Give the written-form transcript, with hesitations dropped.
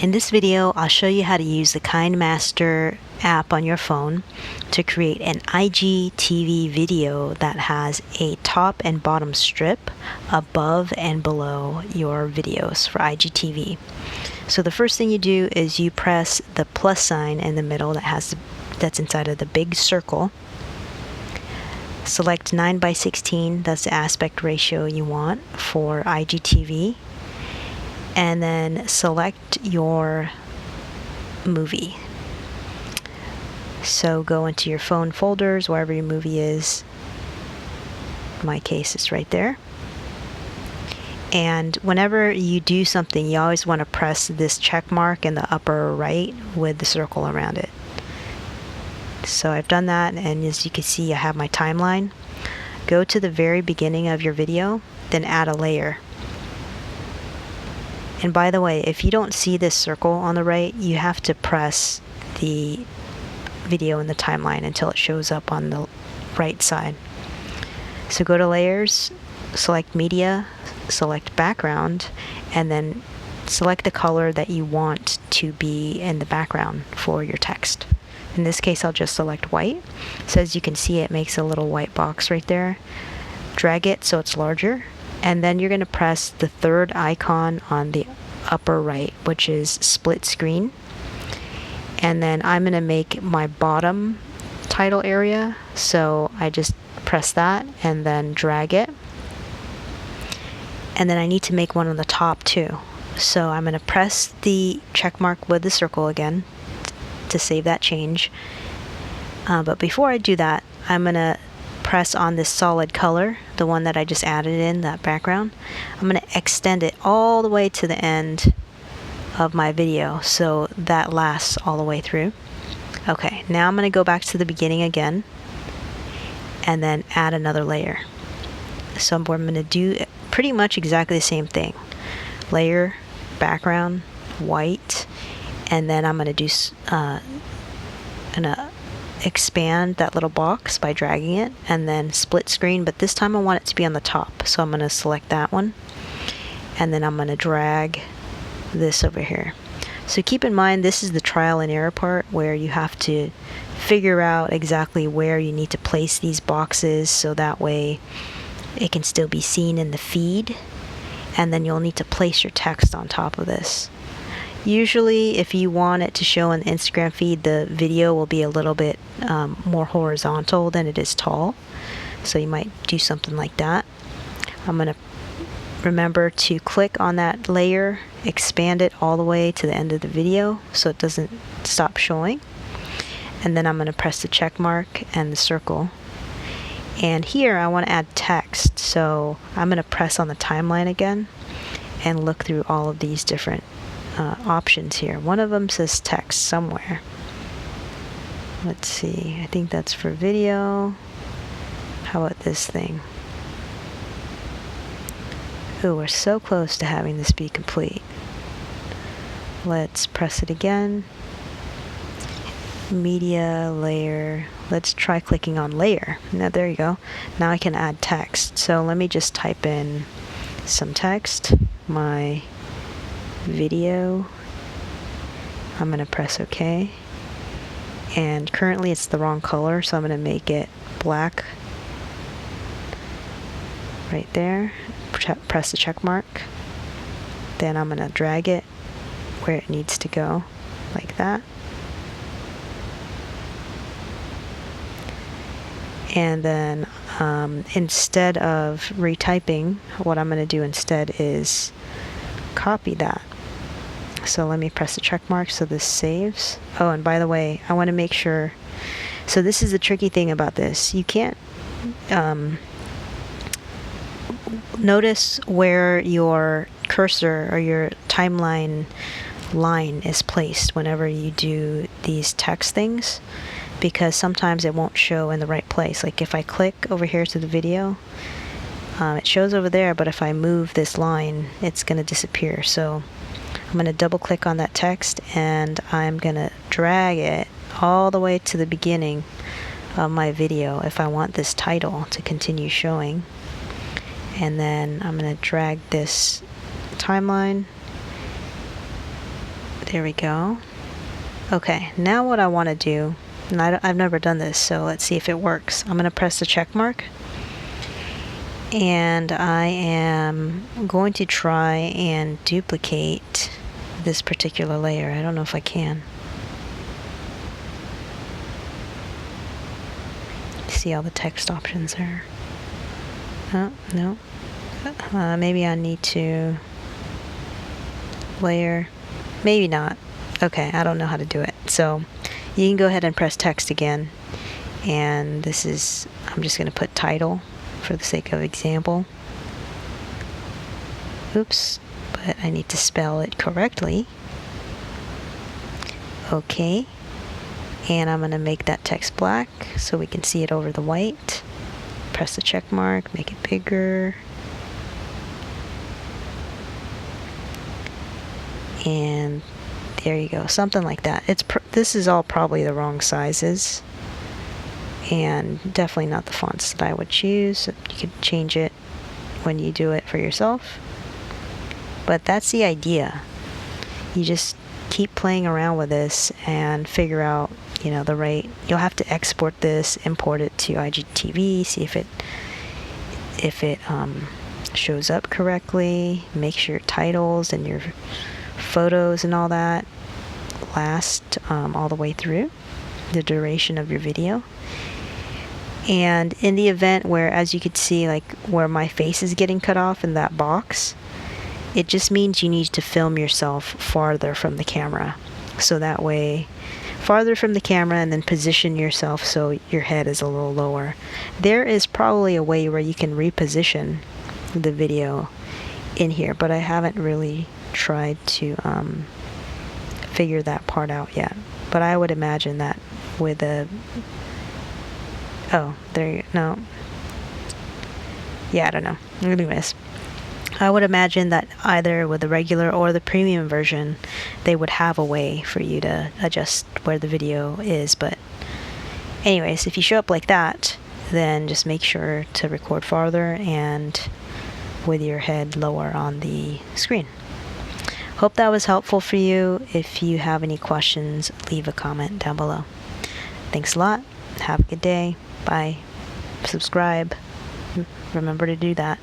In this video, I'll show you how to use the KineMaster app on your phone to create an IGTV video that has a top and bottom strip above and below your videos for IGTV. So the first thing you do is you press the plus sign in the middle that's inside of the big circle. Select 9:16, that's the aspect ratio you want for IGTV. And then select your movie. So go into your phone folders, wherever your movie is. In my case, it's right there. And whenever you do something, you always want to press this check mark in the upper right with the circle around it. So I've done that, and as you can see, I have my timeline. Go to the very beginning of your video, then add a layer. And by the way, if you don't see this circle on the right, you have to press the video in the timeline until it shows up on the right side. So go to layers, select media, select background, and then select the color that you want to be in the background for your text. In this case, I'll just select white. So as you can see, it makes a little white box right there. Drag it so it's larger. And then you're going to press the third icon on the upper right, which is split screen. And then I'm going to make my bottom title area. So I just press that and then drag it. And then I need to make one on the top too. So I'm going to press the check mark with the circle again to save that change. But before I do that, I'm going to press on this solid color, the one that I just added in, that background. I'm going to extend it all the way to the end of my video so that lasts all the way through. Okay, now I'm going to go back to the beginning again and then add another layer. So I'm going to do pretty much exactly the same thing. Layer, background, white, and then I'm going to do expand that little box by dragging it, and then split screen, but this time I want it to be on the top. So I'm going to select that one, and then I'm going to drag this over here. So keep in mind, this is the trial and error part where you have to figure out exactly where you need to place these boxes so that way it can still be seen in the feed, and then you'll need to place your text on top of this. Usually, if you want it to show in the Instagram feed, the video will be a little bit more horizontal than it is tall. So you might do something like that. I'm going to remember to click on that layer, expand it all the way to the end of the video so it doesn't stop showing. And then I'm going to press the check mark and the circle. And here I want to add text. So I'm going to press on the timeline again and look through all of these different options here. One of them says text somewhere. Let's see, I think that's for video. How about this thing? Ooh, we're so close to having this be complete. Let's press it again. Media, layer. Let's try clicking on layer. Now there you go. Now I can add text. So let me just type in some text. My video. I'm going to press OK. And currently it's the wrong color, so I'm going to make it black right there. Press the check mark. Then I'm going to drag it where it needs to go, like that. And then instead of retyping, what I'm going to do instead is copy that. So let me press the check mark so this saves. Oh, and by the way, I want to make sure. So this is the tricky thing about this. You can't notice where your cursor or your timeline line is placed whenever you do these text things, because sometimes it won't show in the right place. Like if I click over here to the video, it shows over there, but if I move this line, it's going to disappear. So I'm going to double click on that text and I'm going to drag it all the way to the beginning of my video if I want this title to continue showing. And then I'm going to drag this timeline There we go. Okay, now what I want to do, and I've never done this, so let's see if it works. I'm going to press the check mark, and I am going to try and duplicate this particular layer. I don't know if I can. See all the text options there. Oh, no. Maybe I need to layer. Maybe not. Okay, I don't know how to do it. So you can go ahead and press text again. And this is, I'm just going to put title for the sake of example. Oops, but I need to spell it correctly. Okay. And I'm going to make that text black so we can see it over the white. Press the check mark, make it bigger. And there you go, something like that. This is all probably the wrong sizes, and definitely not the fonts that I would choose. So you could change it when you do it for yourself. But that's the idea. You just keep playing around with this and figure out, the right. You'll have to export this, import it to IGTV, see if it shows up correctly. Make sure your titles and your photos and all that last all the way through the duration of your video. And in the event where, as you could see, like where my face is getting cut off in that box, it just means you need to film yourself farther from the camera. So that way, farther from the camera, and then position yourself so your head is a little lower. There is probably a way where you can reposition the video in here, but I haven't really tried to figure that part out yet. But I would imagine that with a no. Yeah, I don't know. Anyways, I would imagine that either with the regular or the premium version, they would have a way for you to adjust where the video is. But anyways, if you show up like that, then just make sure to record farther and with your head lower on the screen. Hope that was helpful for you. If you have any questions, leave a comment down below. Thanks a lot. Have a good day. Bye. Subscribe. Remember to do that.